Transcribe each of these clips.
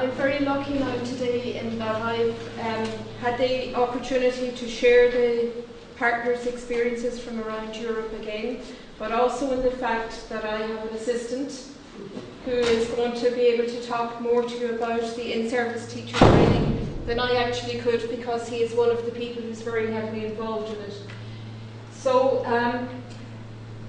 I'm very lucky now today in that I've had the opportunity to share the partners' experiences from around Europe again, but also in the fact that I have an assistant who is going to be able to talk more to you about the in-service teacher training than I actually could, because he is one of the people who's very heavily involved in it. So,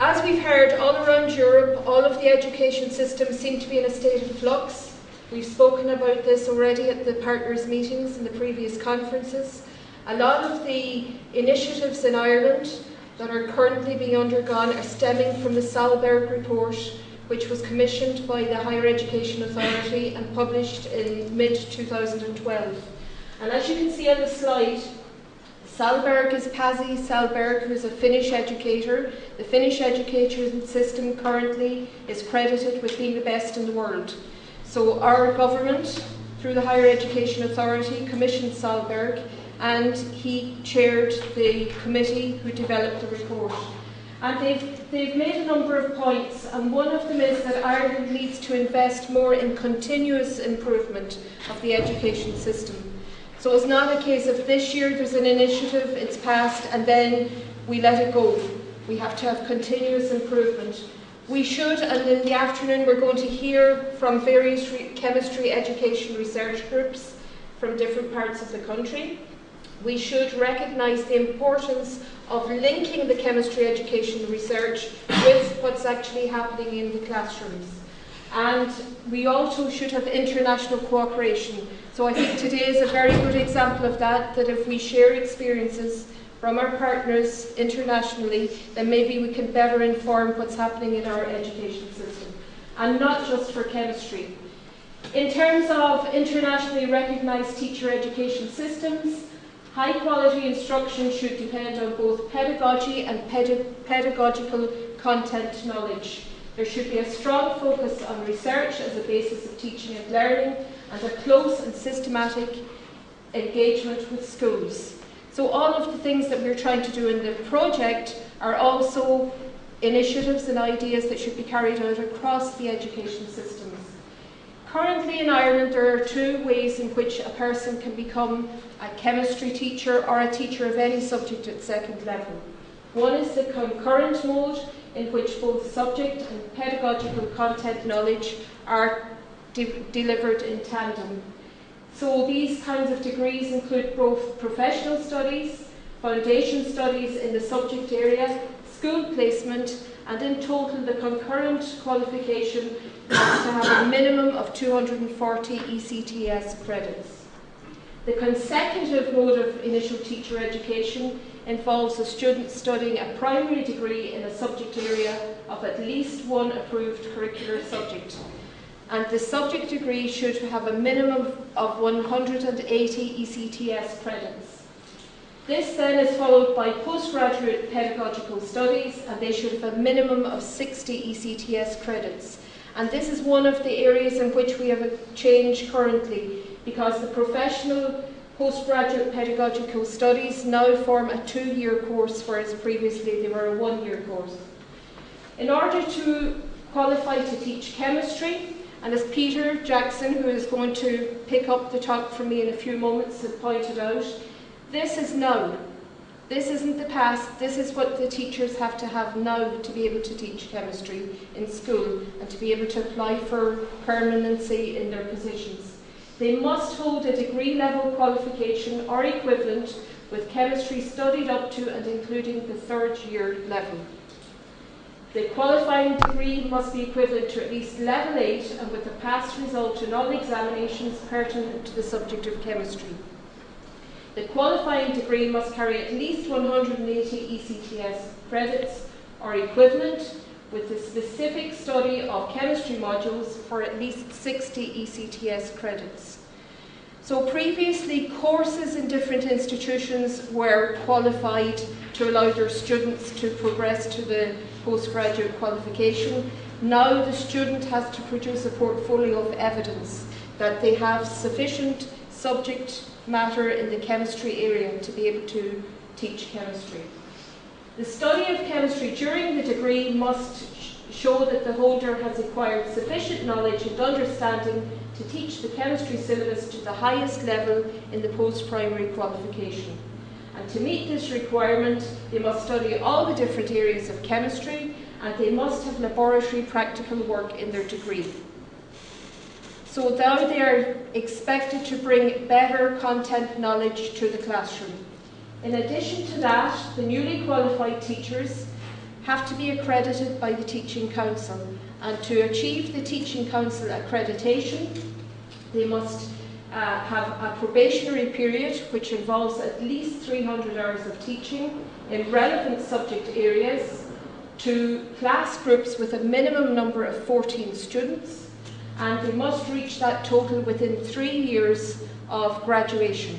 as we've heard, all around Europe, all of the education systems seem to be in a state of flux. We've spoken about this already at the partners' meetings and the previous conferences. A lot of the initiatives in Ireland that are currently being undergone are stemming from the Salberg report, which was commissioned by the Higher Education Authority and published in mid-2012. And as you can see on the slide, Salberg is Pasi Salberg, who is a Finnish educator. The Finnish education system currently is credited with being the best in the world. So our government, through the Higher Education Authority, commissioned Salberg, and he chaired the committee who developed the report. And they've made a number of points, and one of them is that Ireland needs to invest more in continuous improvement of the education system. So it's not a case of this year there's an initiative, it's passed, and then we let it go. We have to have continuous improvement. We should, and in the afternoon we're going to hear from various chemistry education research groups from different parts of the country. We should recognise the importance of linking the chemistry education research with what's actually happening in the classrooms. And we also should have international cooperation. So I think today is a very good example of that, that if we share experiences from our partners internationally, then maybe we can better inform what's happening in our education system, and not just for chemistry. In terms of internationally recognised teacher education systems, high quality instruction should depend on both pedagogy and pedagogical content knowledge. There should be a strong focus on research as a basis of teaching and learning, and a close and systematic engagement with schools. So all of the things that we're trying to do in the project are also initiatives and ideas that should be carried out across the education systems. Currently in Ireland there are two ways in which a person can become a chemistry teacher or a teacher of any subject at second level. One is the concurrent mode, in which both subject and pedagogical content knowledge are delivered in tandem. So these kinds of degrees include both professional studies, foundation studies in the subject area, school placement, and in total the concurrent qualification has to have a minimum of 240 ECTS credits. The consecutive mode of initial teacher education involves a student studying a primary degree in a subject area of at least one approved curricular subject. And the subject degree should have a minimum of 180 ECTS credits. This then is followed by postgraduate pedagogical studies, and they should have a minimum of 60 ECTS credits. And this is one of the areas in which we have a change currently, because the professional postgraduate pedagogical studies now form a 2-year course, whereas previously they were a 1-year course. In order to qualify to teach chemistry, and as Peter Jackson, who is going to pick up the talk from me in a few moments, has pointed out, this is now. This isn't the past, this is what the teachers have to have now to be able to teach chemistry in school and to be able to apply for permanency in their positions. They must hold a degree level qualification or equivalent with chemistry studied up to and including the 3rd year level. The qualifying degree must be equivalent to at least level 8 and with a pass result in all examinations pertinent to the subject of chemistry. The qualifying degree must carry at least 180 ECTS credits or equivalent, with the specific study of chemistry modules for at least 60 ECTS credits. So previously, courses in different institutions were qualified to allow their students to progress to the postgraduate qualification. Now the student has to produce a portfolio of evidence that they have sufficient subject matter in the chemistry area to be able to teach chemistry. The study of chemistry during the degree must show that the holder has acquired sufficient knowledge and understanding to teach the chemistry syllabus to the highest level in the post-primary qualification. And to meet this requirement, they must study all the different areas of chemistry, and they must have laboratory practical work in their degree. So now they are expected to bring better content knowledge to the classroom. In addition to that, the newly qualified teachers have to be accredited by the Teaching Council, and to achieve the Teaching Council accreditation, they must have a probationary period which involves at least 300 hours of teaching in relevant subject areas to class groups with a minimum number of 14 students, and they must reach that total within 3 years of graduation.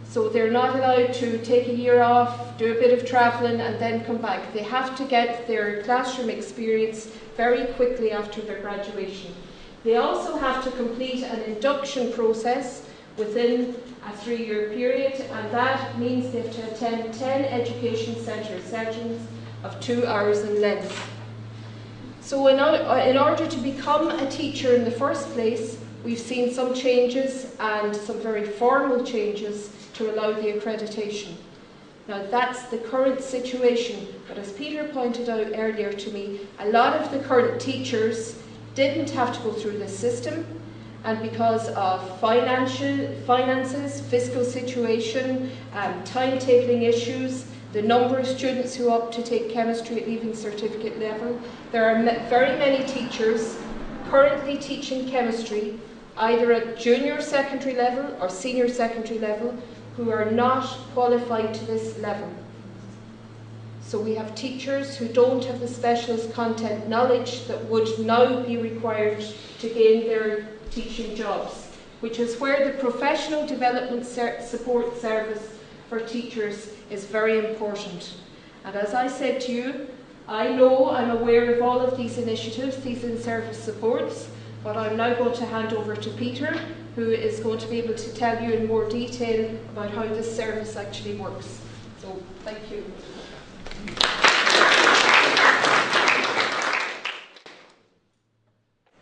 So they're not allowed to take a year off, do a bit of travelling and then come back. They have to get their classroom experience very quickly after their graduation. They also have to complete an induction process within a 3-year period, and that means they have to attend 10 education centre sessions of 2 hours in length. So in order to become a teacher in the first place, we've seen some changes, and some very formal changes, to allow the accreditation. Now that's the current situation, but as Peter pointed out earlier to me, a lot of the current teachers didn't have to go through this system, and because of finances, fiscal situation, timetabling issues, the number of students who opt to take chemistry at leaving certificate level, there are very many teachers currently teaching chemistry either at junior secondary level or senior secondary level who are not qualified to this level. So we have teachers who don't have the specialist content knowledge that would now be required to gain their teaching jobs, which is where the professional development support service for teachers is very important. And as I said to you, I'm aware of all of these initiatives, these in-service supports, but I'm now going to hand over to Peter, who is going to be able to tell you in more detail about how this service actually works. So, thank you.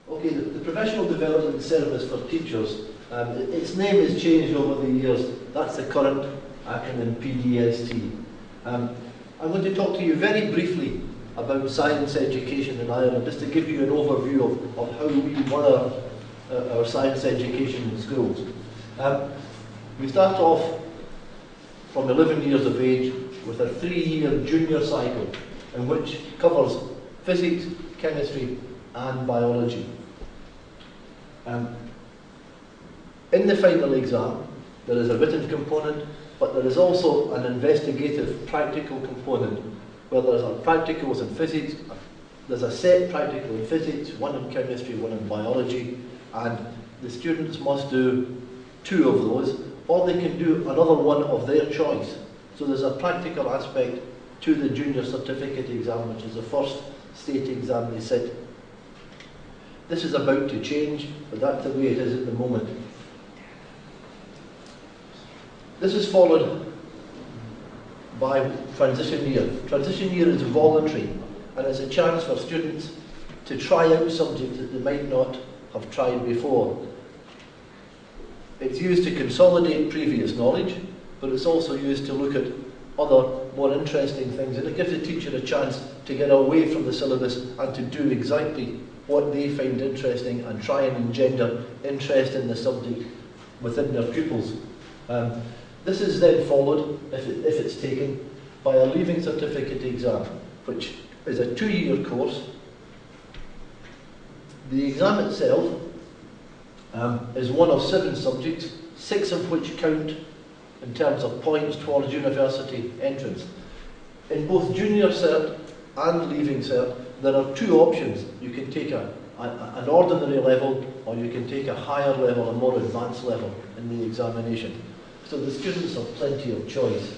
Okay, the Professional Development Service for Teachers, its name has changed over the years. That's the current acronym PDST. I'm going to talk to you very briefly about science education in Ireland, just to give you an overview of how we run our science education in schools. We start off from 11 years of age with a 3-year junior cycle, in which covers physics, chemistry and biology. In the final exam, there is a written component, but there is also an investigative practical component, where there's a practicals in physics, there's a set practical in physics, one in chemistry, one in biology, and the students must do 2 of those, or they can do another one of their choice. So there's a practical aspect to the junior certificate exam, which is the first state exam they sit. This is about to change, but that's the way it is at the moment. This is followed by transition year. Transition year is voluntary, and it's a chance for students to try out subjects that they might not have tried before. It's used to consolidate previous knowledge, but it's also used to look at other more interesting things, and it gives the teacher a chance to get away from the syllabus and to do exactly what they find interesting and try and engender interest in the subject within their pupils. This is then followed, if it's taken, by a leaving certificate exam, which is a 2-year course. The exam itself is one of 7 subjects, 6 of which count in terms of points towards university entrance. In both junior cert and leaving cert, there are 2 options. You can take an ordinary level, or you can take a higher level, a more advanced level in the examination. So the students have plenty of choice.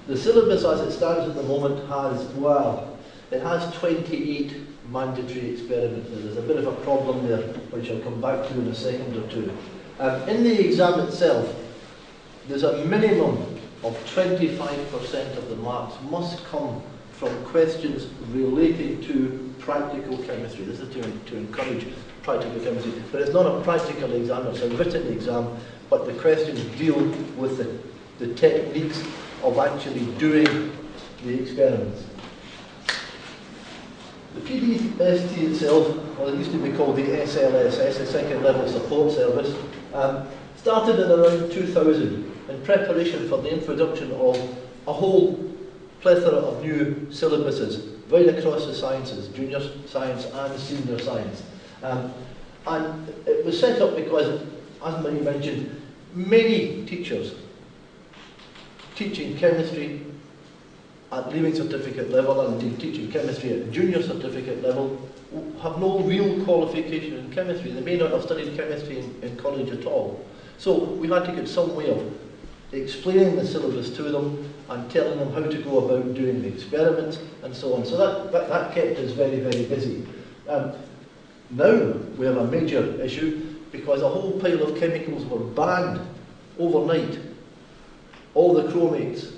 The syllabus as it stands at the moment has 28 mandatory experiments. There's a bit of a problem there, which I'll come back to in a second or two. In the exam itself, there's a minimum of 25% of the marks must come from questions relating to practical chemistry. This is to encourage practical chemistry. But it's not a practical exam, it's a written exam, but the questions deal with the techniques of actually doing the experiments. The PDST itself, well, it used to be called the SLSS, the Second Level Support Service, started in around 2000 in preparation for the introduction of a whole plethora of new syllabuses right across the sciences, junior science and senior science. And it was set up because, as Marie mentioned, many teachers teaching chemistry at leaving certificate level and indeed teaching chemistry at junior certificate level have no real qualification in chemistry. They may not have studied chemistry in college at all. So we had to get some way of explaining the syllabus to them and telling them how to go about doing the experiments and so on. So that kept us very, very busy. Now we have a major issue because a whole pile of chemicals were banned overnight. All the chromates,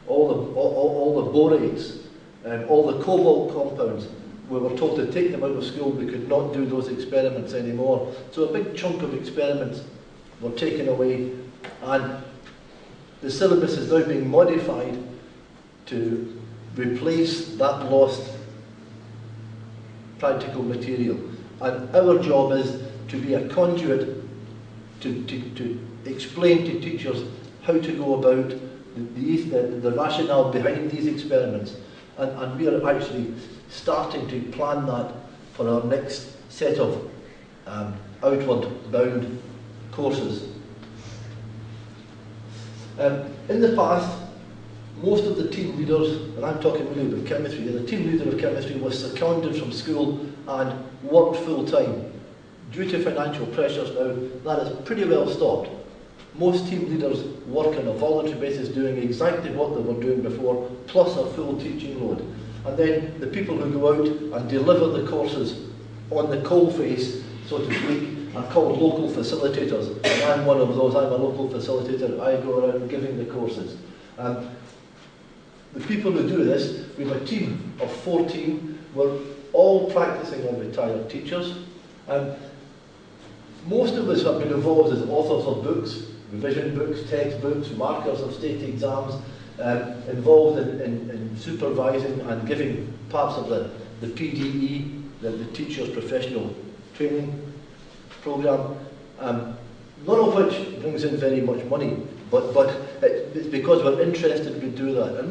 all the borates, all the cobalt compounds, we were told to take them out of school. We could not do those experiments anymore. So a big chunk of experiments were taken away, and the syllabus is now being modified to replace that lost practical material. And our job is to be a conduit to explain to teachers how to go about the rationale behind these experiments. And we are actually starting to plan that for our next set of outward bound courses. In the past, most of the team leaders, and I'm talking really about chemistry, the team leader of chemistry was seconded from school and worked full time. Due to financial pressures now, that is pretty well stopped. Most team leaders work on a voluntary basis doing exactly what they were doing before, plus a full teaching load. And then the people who go out and deliver the courses on the coalface, so to speak, are called local facilitators. And I'm one of those. I'm a local facilitator. I go around giving the courses. The people who do this, we have a team of 14. We're all practicing and retired teachers. Most of us have been involved as authors of books, revision books, textbooks, markers of state exams, involved in supervising and giving parts of the PDE, the Teacher's Professional Training Programme, none of which brings in very much money, but it's because we're interested we do that. And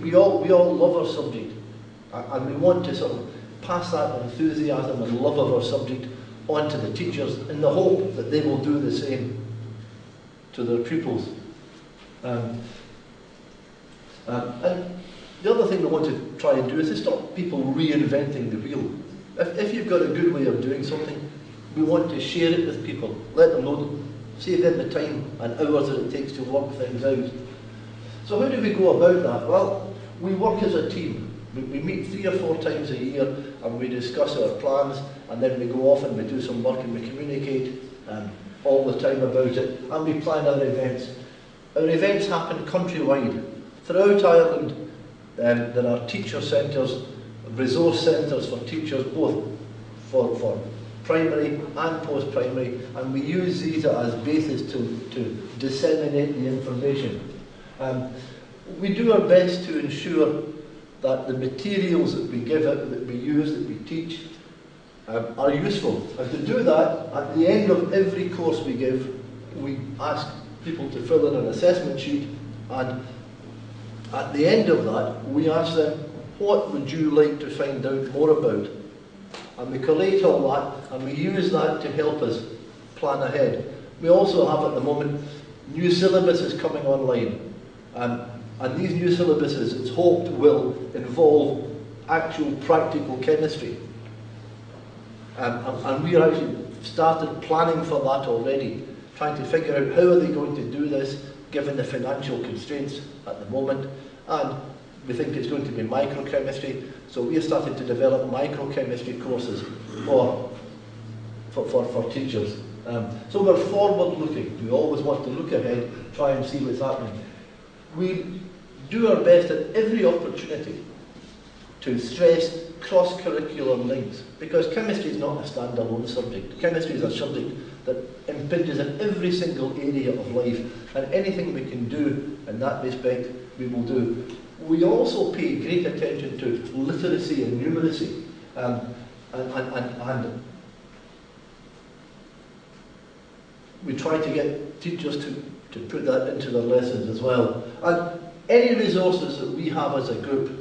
we all love our subject, and we want to sort of pass that enthusiasm and love of our subject onto the teachers in the hope that they will do the same to their pupils. And the other thing we want to try and do is to stop people reinventing the wheel. If you've got a good way of doing something, we want to share it with people, let them know, save them the time and hours that it takes to work things out. So how do we go about that? Well, we work as a team. We meet 3 or 4 times a year and we discuss our plans, and then we go off and we do some work and we communicate all the time about it, and we plan our events. Our events happen countrywide. Throughout Ireland, there are teacher centres, resource centres for teachers, both for primary and post-primary, and we use these as basis to disseminate the information. We do our best to ensure that the materials that we give out, that we use, that we teach, are useful. And to do that, at the end of every course we give, we ask people to fill in an assessment sheet, and at the end of that, we ask them, what would you like to find out more about? And we collate all that, and we use that to help us plan ahead. We also have at the moment new syllabuses coming online. And these new syllabuses, it's hoped, will involve actual practical chemistry. And we are actually started planning for that already, trying to figure out how are they going to do this, given the financial constraints at the moment. And we think it's going to be microchemistry, so we are starting to develop microchemistry courses for teachers. So we're forward-looking. We always want to look ahead, try and see what's happening. We do our best at every opportunity to stress cross-curricular links, because chemistry is not a standalone subject. Chemistry is a subject that impinges on every single area of life, and anything we can do in that respect, we will do. We also pay great attention to literacy and numeracy, and we try to get teachers to put that into their lessons as well. And any resources that we have as a group,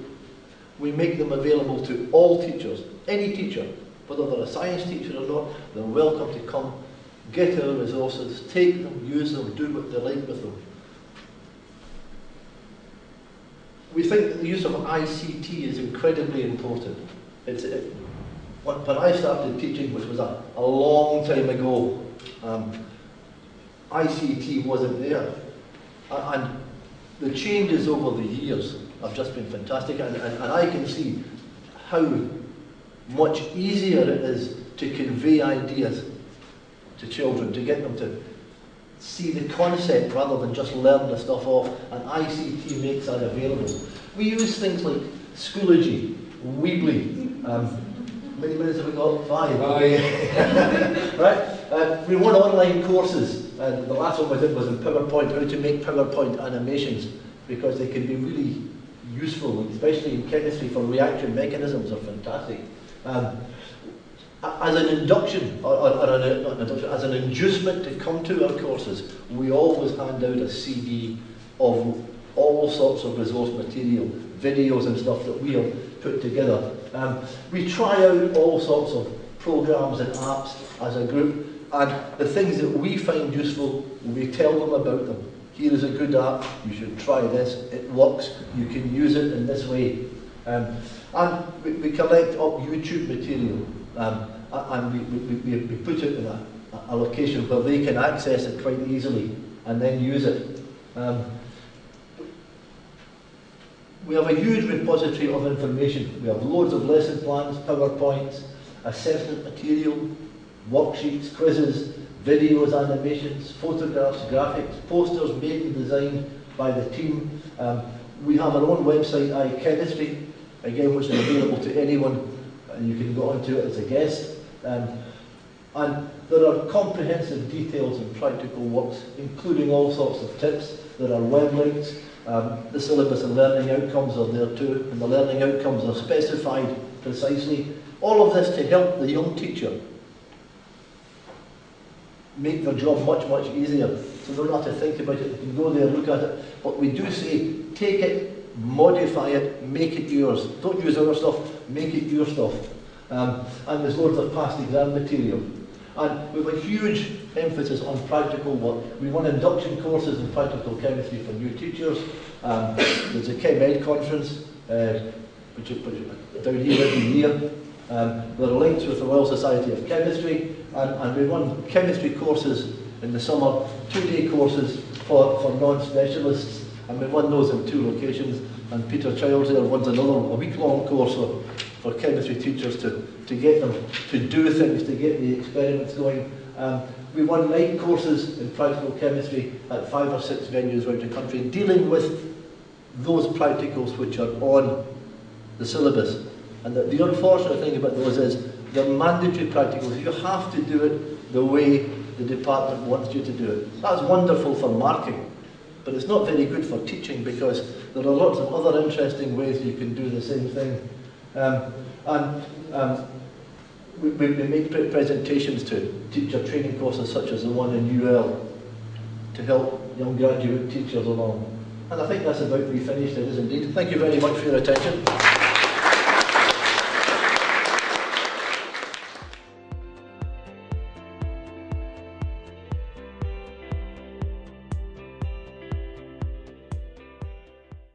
we make them available to all teachers. Any teacher, whether they're a science teacher or not, they're welcome to come, get our resources, take them, use them, do what they like with them. We think that the use of ICT is incredibly important. When I started teaching, which was a long time ago, ICT wasn't there. And the changes over the years have just been fantastic, and I can see how much easier it is to convey ideas to children, to get them to see the concept rather than just learn the stuff off, and ICT makes that available. We use things like Schoology, Weebly. How many minutes have we got? 5. Okay. Right? We run online courses. The last one I did was in PowerPoint, how to make PowerPoint animations, because they can be really useful, especially in chemistry, for reaction mechanisms are fantastic. As an induction, as an inducement to come to our courses, we always hand out a CD of all sorts of resource material, videos and stuff that we have put together. We try out all sorts of programs and apps as a group, and the things that we find useful, we tell them about them. Here is a good app, you should try this, it works, you can use it in this way. And we collect up YouTube material, and we put it in a location where they can access it quite easily and then use it. We have a huge repository of information. We have loads of lesson plans, PowerPoints, assessment material, worksheets, quizzes, videos, animations, photographs, graphics, posters made and designed by the team. We have our own website, iChemistry, again, which is available to anyone, and you can go onto it as a guest. And there are comprehensive details and practical works, including all sorts of tips. There are web links. The syllabus and learning outcomes are there too, and the learning outcomes are specified precisely. All of this to help the young teacher make their job much, much easier. So they don't have to think about it, they can go there, look at it. But we do say, take it, modify it, make it yours. Don't use our stuff, make it your stuff. And there's loads of past exam material. And we have a huge emphasis on practical work. We run induction courses in practical chemistry for new teachers. There's a ChemEd conference, which is down here every year. There are links with the Royal Society of Chemistry, and we run chemistry courses in the summer, 2-day courses for non-specialists, and we run those in 2 locations. And Peter Childs there runs a week-long course for chemistry teachers to get them to do things, to get the experiments going. We run night courses in practical chemistry at 5 or 6 venues around the country, dealing with those practicals which are on the syllabus. And the unfortunate thing about those is they're mandatory practicals. You have to do it the way the department wants you to do it. That's wonderful for marking, but it's not very good for teaching, because there are lots of other interesting ways you can do the same thing. We make presentations to teacher training courses such as the one in UL to help young graduate teachers along. And I think that's about me finished, it is indeed. Thank you very much for your attention.